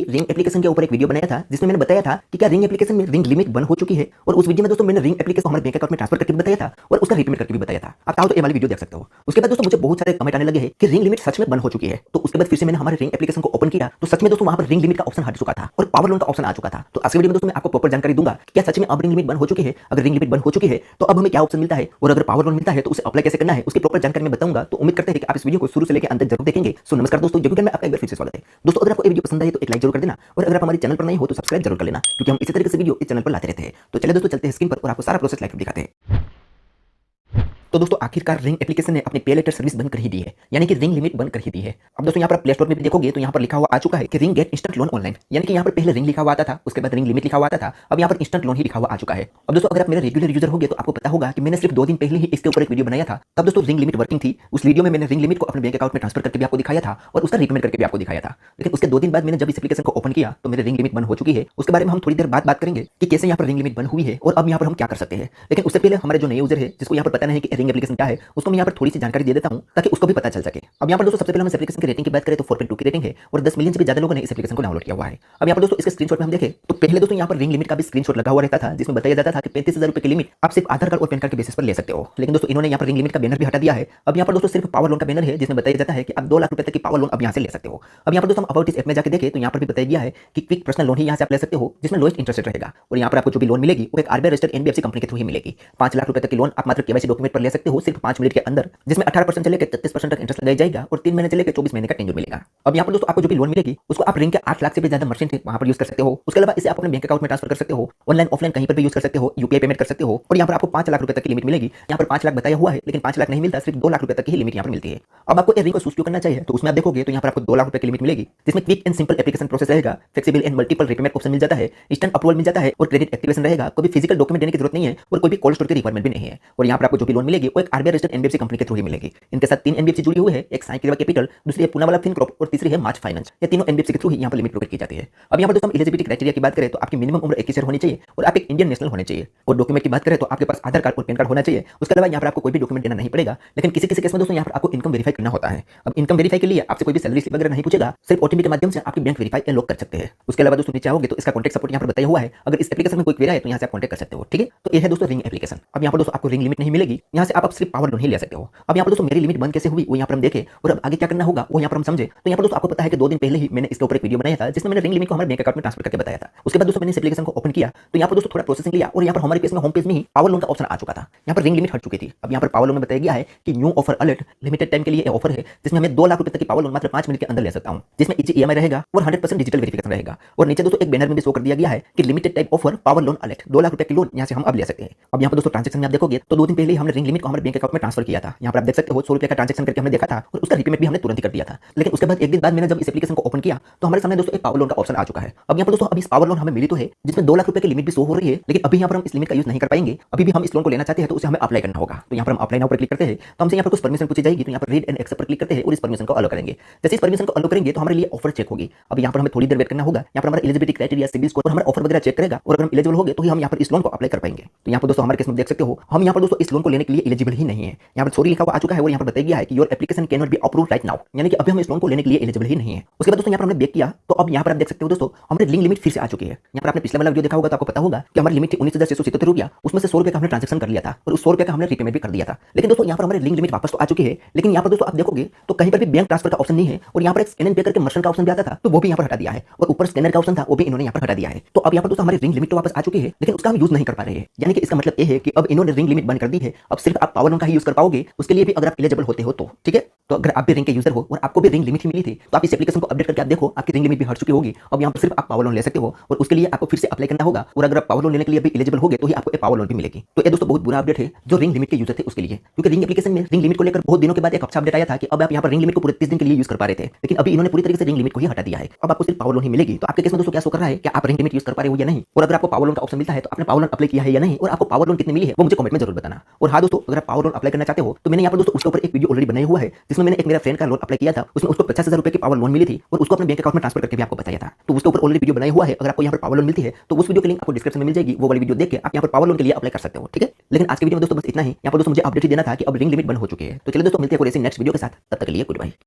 कि ring application के ऊपर एक वीडियो बनाया था जिसमें मैंने बताया था कि क्या रिंग एप्लीकेशन में रिंग लिमिट बंद हो चुकी है। और उस वीडियो में दोस्तों मैंने रिंग एप्लीकेशन को हमारे बैंक अकाउंट में ट्रांसफर करके भी बताया था और उसका रीपेमेंट करके भी बताया था। आप चाहो तो ये वाली वीडियो देख सकते हो। उसके बाद दोस्तों मुझे बहुत सारे कमेंट आने लगे हैं कि रिंग लिमिट सच में बंद हो चुकी है। तो उसके बाद फिर से मैंने हमारे रिंग एप्लीकेशन को ओपन किया तो सच में दोस्तों वहां पर रिंग लिमिट का ऑप्शन हट चुका था और पावर लोन का ऑप्शन आ चुका था। तो आज की वीडियो में दोस्तों मैं आपको प्रॉपर जानकारी दूंगा कि क्या सच में अब रिंग लिमिट बंद हो चुकी है। अगर रिंग लिमिट बंद हो चुकी है तो अब हमें क्या ऑप्शन मिलता है और अगर पावर लोन मिलता है तो उसे अप्लाई कैसे करना है उसकी प्रॉपर जानकारी मैं बताऊंगा। तो उम्मीद करते हैं कि आप इस वीडियो को शुरू से लेकर अंत तक जरूर देखेंगे। सो नमस्कार दोस्तों, जो में आपका एक बार फिर से स्वागत है। दोस्तों अगर आपको ये वीडियो पसंद आई तो एक लाइक जरूर कर देना और अगर आप हमारे चैनल पर नहीं हो तो सब्सक्राइब जरूर कर लेना क्योंकि हम इसी तरीके से वीडियो इस चैनल पर लाते रहते हैं। तो चलिए दोस्तों चलते हैं स्क्रीन पर और आपको सारा प्रोसेस लाइव दिखाते हैं। तो दोस्तों आखिरकार रिंग एप्लीकेशन ने अपनी पे लेटर सर्विस बंद कर ही दी है, यानी कि रिंग लिमिट बंद कर ही दी है। अब दोस्तों यहाँ पर प्ले स्टोर में भी देखोगे तो यहाँ पर लिखा हुआ आ चुका है कि ring get instant loan online, यानी कि यहाँ पर पहले रिंग लिखा हुआ आता था, उसके बाद रिंग लिमिट लिखा हुआ आता था, अब यहाँ पर इंस्टेंट लोन ही लिखा हुआ आ चुका है। अब दोस्तों अगर आप मेरे रेगुलर यूजर होगे तो आपको पता होगा कि मैंने सिर्फ 2 दिन पहले ही इसके ऊपर एक वीडियो बनाया था। तब दोस्तों रिंग लिमिट वर्किंग थी। उस वीडियो में मैंने रिंग लिमिट को अपने बैंक अकाउंट में ट्रांसफर करके भी आपको दिखाया था और उसका रीपेमेंट करके भी आपको दिखाया था। लेकिन उसके 2 दिन बाद मैंने जब इस एप्लीकेशन को ओपन किया तो मेरे रिंग लिमिट बंद हो चुकी है। उसके बारे में हम थोड़ी देर बाद बात करेंगे कि कैसे यहाँ पर रिंग लिमिट बंद हुई है और अब यहाँ पर हम क्या कर सकते हैं। लेकिन उससे पहले हमारे जो नए यूजर है जिसको यहाँ पर पता नहीं कि रिंग एप्लीकेशन क्या है उसको मैं यहाँ पर थोड़ी सी जानकारी दे देता हूं ताकि उसको भी पता चल सके। अब यहाँ पर दोस्तों सबसे पहले हम इस एप्लीकेशन की रेटिंग की बात करें तो 4.2 की रेटिंग है और 10 मिलियन से भी ज्यादा लोगों ने इस एप्लीकेशन को डाउनलोड किया हुआ है। अब यहाँ पर दोस्तों इसके स्क्रीनशॉट में हम देखें तो पहले दोस्तों यहाँ पर रिंग लिमिट का भी स्क्रीनशॉट लगा हुआ रहता था जिसमें बताया जाता था कि 35,000 रुपए की लिमिट आप सिर्फ आधार कार्ड और पैन कार्ड के बेसिस पर ले सकते हो। लेकिन दोस्तों इन्होंने यहाँ पर रिंग लिमिट का बैनर भी हटा दिया है। अब यहाँ पर दोस्तों सिर्फ पावर लोन का बैनर है जिसमें बताया जाता है कि आप 2 लाख रुपए तक की पावर लोन अब यहाँ से ले सकते हो। अब यहाँ पर दोस्तों हम अबाउट इस ऐप में जाकर देखें तो यहाँ पर भी बताया गया है कि क्विक पर्सनल लोन ही यहाँ से आप ले सकते हो जिसमें लोएस्ट इंटरेस्ट रहेगा और यहाँ पर आपको जो भी लोन मिलेगी वो एक आरबीआई रजिस्टर्ड एनबीएफसी कंपनी के थ्रू ही मिलेगी। 5 लाख रुपए तक की लोन आप मात्र केवाईसी डॉक्यूमेंट पर ले सकते हो सिर्फ 5 मिनट के अंदर, जिसमें 18% से लेकर 33% तक इंटरेस्ट लगाया जाएगा और 3 महीने से लेकर 24 महीने का टेन्योर मिलेगा। अब यहाँ पर दोस्तों आपको जो भी लोन मिलेगी उसको आप रिंग के 8 लाख से भी ज्यादा मर्चेंट है वहां पर यूज कर सकते हो। उसके अलावा इसे आप अपने बैंक अकाउंट में ट्रांसफर कर सकते हो, ऑनलाइन ऑफलाइन कहीं पर भी यूज कर सकते हो, यूपीआई पेमेंट कर सकते हो और यहाँ पर आपको 5 लाख रुपए तक की लिमिट मिलेगी। यहाँ पर 5 लाख बताया हुआ है लेकिन 5 लाख नहीं मिलता, सिर्फ 2 लाख रुपए तक की लिमिट यहाँ पर मिलती है। अब आपको रिंग को चूज क्यों करना चाहिए तो उसमें आप देखोगे तो यहाँ पर आपको 2 लाख रुपए की लिमिट मिलेगी जिसमें quick and simple application process रहेगा, flexible and multiple repayment option मिल जाता है, इंस्टेंट अप्रूवल मिल जाता है और क्रेडिट एक्टिवेशन रहेगा। कोई भी फिजिकल डॉक्यूमेंट देने की जरूरत नहीं है और कोई भी कोल्ड स्टोर की रिक्वायरमेंट भी नहीं है। और यहाँ पर आपको जो भी लोन मिलेगी वो एक आरबीआई रजिस्टर्ड एनबीएफसी कंपनी के थ्रू ही मिलेगी। इनके साथ 3 एनबीएफसी जुड़ी हुई है, एक साई किरवा कैपिटल, दूसरी है पूनावाला फिनकॉर्प और तीसरी है मार्च फाइनेंस। ये तीनों एनबीएफसी के थ्रू ही यहाँ पर लिमिट प्रोवाइड की जाती है। अब यहाँ पर दोस्तों हम एलिजिबिलिटी क्राइटेरिया की बात करें तो आपकी मिनिमम उम्र 21 ईयर होनी चाहिए और आप एक इंडियन नेशनल होने चाहिए। और डॉक्यूमेंट की बात करें तो आपके पास आधार कार्ड और पैन कार्ड होना चाहिए। उसके अलावा यहाँ पर आपको कोई भी डॉक्यूमेंट देना नहीं पड़ेगा। लेकिन किसी किसी केस में दोस्तों यहाँ पर आपको इनकम वेरीफाई करना होता है। अब इनकम वेरीफाई के लिए आपसे कोई भी सैलरी स्लिप वगैरह नहीं पूछेगा, सिर्फ ओटीपी के माध्यम से आपकी बैंक वेरीफाई अनलॉक कर सकते हैं। उसके अलावा दोस्तों नीचे आओगे तो इसका कॉन्टैक्ट सपोर्ट यहाँ पर बताया हुआ है, अगर इस एप्लीकेशन में कोई क्वेरी है तो यहाँ से आप कॉन्टैक्ट कर सकते हो। ठीक है, तो ये है दोस्तों रिंग एप्लीकेशन। अब यहाँ पर दोस्तों आपको रिंग लिमिट नहीं मिलेगी, यहाँ से आप सिर्फ पावर लोन ही ले सकते हो। अब यहाँ पर दोस्तों मेरी लिमिट बंद कैसे हुई वो यहाँ पर हम देखें और अब आगे क्या करना होगा वो यहाँ पर हम समझे। तो यहाँ पर दोस्तों आपको पता है कि 2 दिन पहले ही मैंने इसके ऊपर एक वीडियो बनाया था जिसमें मैंने रिंग लिमिट को हमारे बैंक अकाउंट में ट्रांसफर करके बताया था। उसके बाद दोस्तों मैंने इस एप्लीकेशन को ओपन किया तो यहाँ पर दोस्तों थोड़ा प्रोसेसिंग लिया और यहाँ पर हमारे पेज में होम पेज में ही पावर लोन का ऑप्शन आ चुका था। यहाँ पर रिंग लिमिट हट चुकी थी। अब यहाँ पर पावर लोन में बताया गया है कि new offer alert, limited time के लिए ऑफर है जिसमें हमें 2 लाख रुपए तक की पावर लोन मात्र 5 मिनट के अंदर ले सकता हूँ, जिसमें इजी ईएमआई रहेगा और 100% डिजिटल वेरिफिकेशन रहेगा। और नीचे दोस्तों एक बैनर में भी शो कर दिया गया है कि limited time offer power loan alert, 2 lakh रुपए की लोन यहाँ से हम अब ले सकते हैं। अब यहाँ पर दोस्तों ट्रांजेक्शन में आप देखोगे तो 2 दिन पहले हमने रिंग लिमिट को हमारे बैंक अकाउंट में ट्रांसफर किया था। यहाँ पर आप देख सकते हो 100 रुपए का ट्रांजेक्शन करके हमने देखा था और उसका रीपेमेंट भी हमने तुरंत ही कर दिया था। लेकिन उसके बाद एक दिन बाद मैंने जब इस एप्लीकेशन को ओपन किया तो हमारे सामने दोस्तों एक पावर लोन का ऑप्शन आ चुका है। अब यहाँ पर दोस्तों अभी इस पावर लोन हमें मिली तो है जिसमें 2 लाख रुपए की लिमिट भी शो हो रही है, लेकिन अभी यहाँ पर हम इस लिमिट का यूज नहीं कर पाएंगे। अभी भी हम इस लोन को लेना चाहते हैं तो उसे हमें अप्लाई करना होगा। तो यहाँ पर हम अप्लाई नाउ पर क्लिक करते हैं तो हमसे यहाँ पर कुछ परमिशन पूछी जाएगी, तो यहाँ पर रीड एंड एक्सेप्ट पर क्लिक करते हैं और इस परमिशन को अलो करेंगे। जैसे इस परमिशन को अलो करेंगे तो हमारे लिए ऑफर चेक होगी। अब यहाँ पर हमें थोड़ी देर वेट करना होगा। यहाँ पर हमारा एलिजिबिलिटी क्राइटेरिया, सिबिल स्कोर और हमारा ऑफर वगैरह चेक करेगा और अगर हम एलिजिबल होंगे तो ही हम यहाँ पर इस लोन को अप्लाई कर पाएंगे। तो यहाँ पर दोस्तों हमारे केस में देख सकते हो हम यहाँ पर दोस्तों इस लोन को लेने के लिए एलिजिबल ही नहीं है। यहाँ पर सॉरी लिखा हुआ आ चुका है और यहाँ पर बताया गया है कि your application can not be approved right now, यानी कि अभी हम इस लोन को लेने के लिए एलिजिबल ही नहीं है। उसके बाद दोस्तों यहाँ पर हमने बैक किया तो अब यहाँ पर आप देख सकते हो दोस्तों हमारी रिंग लिमिट फिर से आ चुकी है। यहाँ पर आपने पिछला वाला वीडियो देखा होगा तो आपको पता होगा कि हमारी लिमिट थी 19,677 रुपया, उसमें से 100 रुपए का हमने ट्रांजेक्शन कर लिया था और उस 100 रुपए का हमने रीपेमेंट भी कर दिया था। लेकिन दोस्तों यहाँ पर हमारी रिंग लिमिट वापस तो आ चुकी है, लेकिन यहाँ पर दोस्तों आप देखोगे तो कहीं पर भी बैंक ट्रांसफर का ऑप्शन नहीं है और यहाँ पर एक स्कैन एंड पे करके मर्चेंट का ऑप्शन भी आता था तो वो भी यहाँ पर हटा दिया है और ऊपर स्कैनर का ऑप्शन था वो भी इन्होंने यहाँ पर हटा दिया है। तो अब यहाँ पर दोस्तों हमारी रिंग लिमिट तो वापस आ चुकी है लेकिन उसका हम यूज नहीं कर पा रहे हैं, यानी कि इसका मतलब ये है कि अब इन्होंने रिंग लिमिट बंद कर दी है। अब सिर्फ आप पावर लोन का ही यूज कर पाओगे, उसके लिए भी अगर आप एलिजिबल होते हो तो ठीक है। तो अगर आप भी रिंग के यूजर हो और आपको भी रिंग लिमिट ही मिली थी तो आप इस एप्लीकेशन को अपडेट करके आप देखो आपकी रिंग लिमिट भी हट चुकी होगी। अब यहाँ पर सिर्फ आप पावर लोन ले सकते हो और उसके लिए आपको फिर से अप्लाई करना होगा और अगर आप पावर लोन लेने के लिए भी एलिजिबल होगे तो ही आपको पावर लोन भी मिलेगी। तो ये दोस्तों बहुत बुरा अपडेट है जो रिंग लिमिट के यूजर थे उसके लिए, क्योंकि रिंग एप्लीकेशन में रिंग लिमिट को लेकर बहुत दिनों के बाद एक अच्छा अपडेट आया था कि अब आप यहाँ पर रिंग लिमिट को पूरे 30 दिन के लिए यूज कर पा रहे थे, लेकिन अभी इन्होंने पूरी तरीके से रिंग लिमिट को ही हटा दिया है। अब आपको सिर्फ पावर लोन ही मिलेगी। तो आपके केस में दोस्तों क्या शो कर रहा है कि आप रिंग लिमिट यूज कर पा रहे हो या नहीं, और अगर आपको पावर लोन का ऑप्शन मिलता है तो आपने पावर लोन अप्लाई किया है या नहीं, और आपको पावर लोन कितनी मिली है वो मुझे कमेंट में जरूर बताना। और हाँ दोस्तों अगर आप पावर लोन अप्लाई करना चाहते हो तो मैंने यहाँ पर दोस्तों उसके ऊपर एक वीडियो ऑलरेडी बनाया हुआ है जिसमें मैंने एक मेरा फ्रेंड का लोन अप्लाई किया था, उसमें उसको 50,000 रुपए की पावर लोन मिली थी और उसको अपने बैंक अकाउंट में ट्रांसफर करके भी आपको बताया था। तो उसके ऊपर ऑलरेडी वीडियो बनाया हुआ है। अगर आपको यहाँ पर पावर लोन मिलती है तो उस वीडियो की लिंक आपको डिस्क्रिप्शन में मिल जाएगी, वो वाली वीडियो देख के आप यहाँ पर पावर लोन के लिए अप्लाई कर सकते हो। ठीक है, लेकिन आज की वीडियो में दोस्तों बस इतना ही। यहाँ पर दोस्तों मुझे अपडेट ही देना था कि अब रिंग लिमिट बंद हो चुकी है। तो चलिए दोस्तों मिलते हैं कोई ऐसी नेक्स्ट वीडियो के साथ, तब तक के लिए गुड बाय।